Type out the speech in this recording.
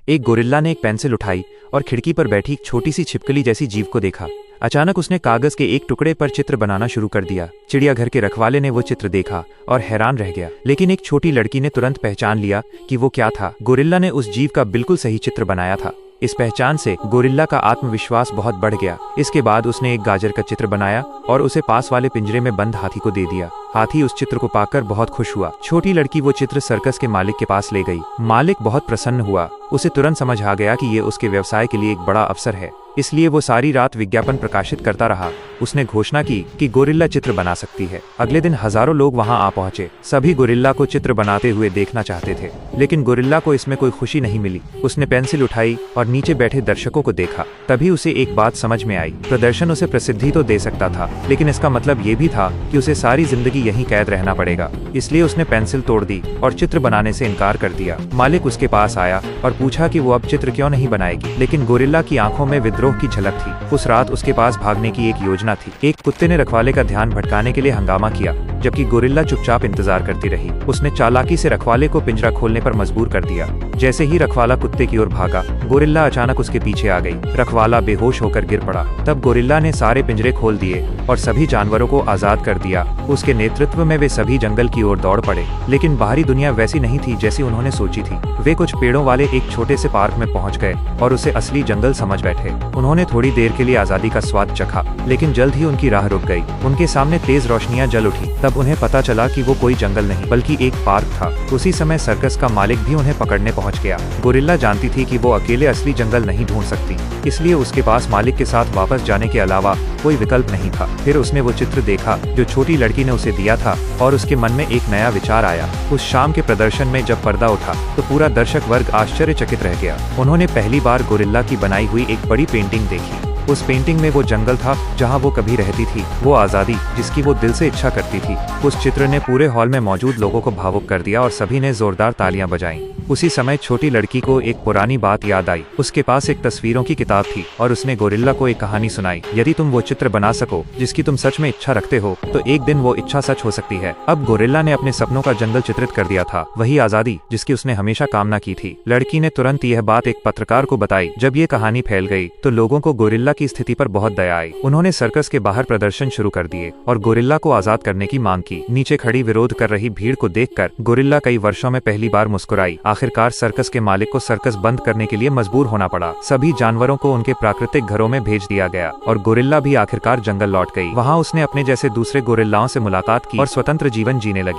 एक गोरिल्ला ने एक पेंसिल उठाई और खिड़की पर बैठी एक छोटी सी छिपकली जैसी जीव को देखा। अचानक उसने कागज के एक टुकड़े पर चित्र बनाना शुरू कर दिया। चिड़ियाघर के रखवाले ने वो चित्र देखा और हैरान रह गया, लेकिन एक छोटी लड़की ने तुरंत पहचान लिया कि वो क्या था। गोरिल्ला ने उस जीव का बिल्कुल सही चित्र बनाया था। इस पहचान से गोरिल्ला का आत्मविश्वास बहुत बढ़ गया। इसके बाद उसने एक गाजर का चित्र बनाया और उसे पास वाले पिंजरे में बंद हाथी को दे दिया। हाथी उस चित्र को पाकर बहुत खुश हुआ। छोटी लड़की वो चित्र सर्कस के मालिक के पास ले गई। मालिक बहुत प्रसन्न हुआ। उसे तुरंत समझ आ गया कि ये उसके व्यवसाय के लिए एक बड़ा अवसर है, इसलिए वो सारी रात विज्ञापन प्रकाशित करता रहा। उसने घोषणा की कि गोरिल्ला चित्र बना सकती है। अगले दिन हजारों लोग वहां आ पहुंचे। सभी गोरिल्ला को चित्र बनाते हुए देखना चाहते थे, लेकिन गोरिल्ला को इसमें कोई खुशी नहीं मिली। उसने पेंसिल उठाई और नीचे बैठे दर्शकों को देखा। तभी उसे एक बात समझ में आई। प्रदर्शन उसे प्रसिद्धि तो दे सकता था, लेकिन इसका मतलब ये भी था कि उसे सारी जिंदगी यहीं कैद रहना पड़ेगा। इसलिए उसने पेंसिल तोड़ दी और चित्र बनाने से इनकार कर दिया। मालिक उसके पास आया और पूछा कि वो अब चित्र क्यों नहीं बनाएगी, लेकिन गोरिल्ला की आंखों में विद्रोह की झलक थी। उस रात उसके पास भागने की एक योजना थी। एक कुत्ते ने रखवाले का ध्यान भटकाने के लिए हंगामा किया, जबकि गोरिल्ला चुपचाप इंतजार करती रही। उसने चालाकी से रखवाले को पिंजरा खोलने पर मजबूर कर दिया। जैसे ही रखवाला कुत्ते की ओर भागा, गोरिल्ला अचानक उसके पीछे आ गई। रखवाला बेहोश होकर गिर पड़ा। तब गोरिल्ला ने सारे पिंजरे खोल दिए और सभी जानवरों को आजाद कर दिया। उसके नेतृत्व में वे सभी जंगल की ओर दौड़ पड़े, लेकिन बाहरी दुनिया वैसी नहीं थी जैसी उन्होंने सोची थी। वे कुछ पेड़ों वाले एक छोटे से पार्क में पहुंच गए और उसे असली जंगल समझ बैठे। उन्होंने थोड़ी देर के लिए आजादी का स्वाद चखा, लेकिन जल्द ही उनकी राह रुक गई। उनके सामने तेज रोशनियां जल उठी। तब उन्हें पता चला कि वो कोई जंगल नहीं बल्कि एक पार्क था। उसी समय सर्कस का मालिक भी उन्हें पकड़ने पहुंच गया। गोरिल्ला जानती थी कि वो अकेले असली जंगल नहीं ढूंढ सकती, इसलिए उसके पास मालिक के साथ वापस जाने के अलावा कोई विकल्प नहीं था। फिर उसने वो चित्र देखा जो छोटी लड़की ने उसे दिया था और उसके मन में एक नया विचार आया। उस शाम के प्रदर्शन में जब पर्दा उठा तो पूरा दर्शक वर्ग आश्चर्यचकित रह गया। उन्होंने पहली बार गोरिल्ला की बनाई हुई एक बड़ी पेंटिंग देखी। उस पेंटिंग में वो जंगल था जहां वो कभी रहती थी, वो आजादी जिसकी वो दिल से इच्छा करती थी। उस चित्र ने पूरे हॉल में मौजूद लोगों को भावुक कर दिया और सभी ने जोरदार तालियां बजाईं। उसी समय छोटी लड़की को एक पुरानी बात याद आई। उसके पास एक तस्वीरों की किताब थी और उसने गोरिल्ला को एक कहानी सुनाई। यदि तुम वो चित्र बना सको जिसकी तुम सच में इच्छा रखते हो, तो एक दिन वो इच्छा सच हो सकती है। अब गोरिल्ला ने अपने सपनों का जंगल चित्रित कर दिया था, वही आजादी जिसकी उसने हमेशा कामना की थी। लड़की ने तुरंत यह बात एक पत्रकार को बताई। जब ये कहानी फैल गई तो लोगों को गोरिल्ला की स्थिति पर बहुत दया आई। उन्होंने सर्कस के बाहर प्रदर्शन शुरू कर दिए और गोरिल्ला को आजाद करने की मांग की। नीचे खड़ी विरोध कर रही भीड़ को देखकर गोरिल्ला कई वर्षों में पहली बार मुस्कुराई। आखिरकार सर्कस के मालिक को सर्कस बंद करने के लिए मजबूर होना पड़ा। सभी जानवरों को उनके प्राकृतिक घरों में भेज दिया गया और गोरिल्ला भी आखिरकार जंगल लौट गई। वहाँ उसने अपने जैसे दूसरे गोरिल्लाओं से मुलाकात की और स्वतंत्र जीवन जीने लगी।